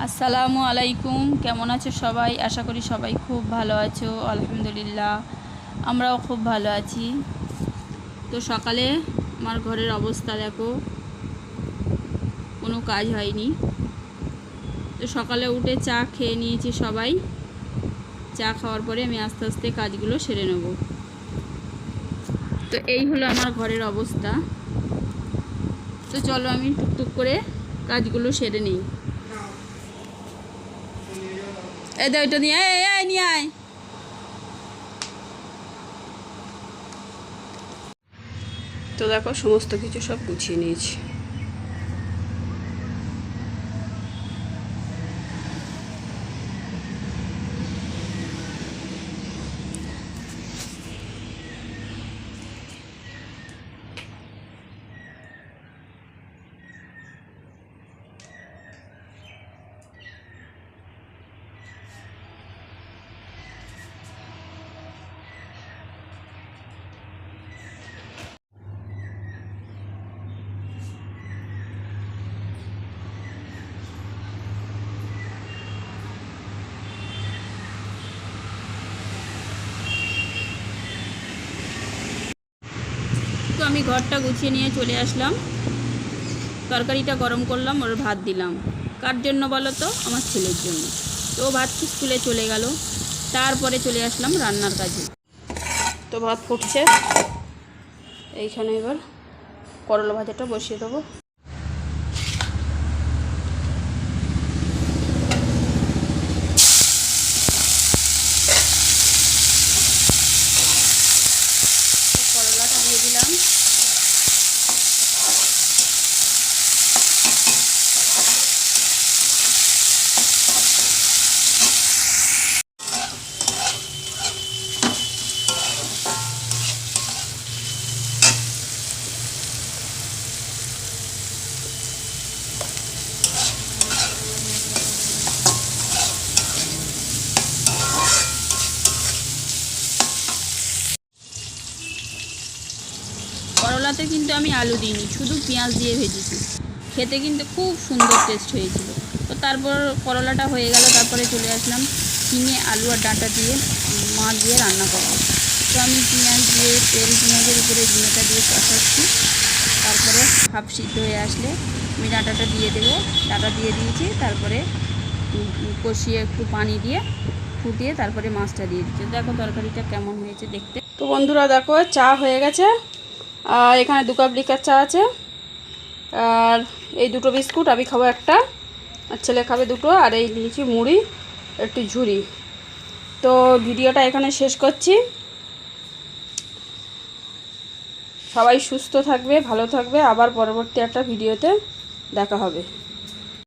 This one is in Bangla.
আসসালামু আলাইকুম। কেমন আছো সবাই? আশা করি সবাই খুব ভালো আছো। আলহামদুলিল্লাহ আমরাও খুব ভালো আছি। তো সকালে আমার ঘরের অবস্থা দেখো, কোনো কাজ হয়নি। তো সকালে উঠে চা খেয়ে নিয়েছি সবাই। চা খাওয়ার পরে আমি আস্তে আস্তে কাজগুলো সেরে নেব। তো এই হলো আমার ঘরের অবস্থা। তো চলো আমি টুকটুক করে কাজগুলো সেরে নিই। এই দে ওইটা নিয়ে আয়, নিয়ে আয়। তো দেখো সমস্ত কিছু সব গুছিয়ে নিয়েছি। তো আমি ঘরটা গুছিয়ে নিয়ে চলে আসলাম। তরকারিটা গরম করলাম, ওর ভাত দিলাম। কার জন্য বলো তো? আমার ছেলের জন্য। তো ভাত স্কুলে চলে গেল। তারপরে চলে আসলাম রান্নার কাজে। তো ভাত ফুটছে, এইখানে এবার করলা ভাজাটা বসিয়ে দেবো। করলাটা দিয়ে দিলাম। করলাতে কিন্তু আমি আলু দিইনি, শুধু পেঁয়াজ দিয়ে ভেজেছি। খেতে কিন্তু খুব সুন্দর টেস্ট হয়েছিল। তো তারপর করলাটা হয়ে গেল, তারপরে চলে আসলাম ঝিঙে আলু আর ডাঁটা দিয়ে মাছ দিয়ে রান্না করবো। তো আমি পেঁয়াজ দিয়ে পেঁয়াজের উপরে ঝিঙেটা দিয়ে কষাচ্ছি। তারপরে হাফ সিদ্ধ হয়ে আসলে আমি ডাঁটাটা দিয়ে দেবো। ডাঁটা দিয়ে দিয়েছি, তারপরে কষিয়ে একটু পানি দিয়ে ফুটিয়ে তারপরে মাছটা দিয়ে দিচ্ছি। দেখো তরকারিটা কেমন হয়েছে দেখতে। তো বন্ধুরা দেখো চা হয়ে গেছে। আর এখানে 2 কাপ লিকার চা আছে, আর এই 2টো বিস্কুট আমি খাবো একটা, আর ছেলে খাবে 2টো, আর এই নিয়েছি মুড়ি একটু ঝুড়ি। তো ভিডিওটা এখানে শেষ করছি। সবাই সুস্থ থাকবে, ভালো থাকবে। আবার পরবর্তী একটা ভিডিওতে দেখা হবে।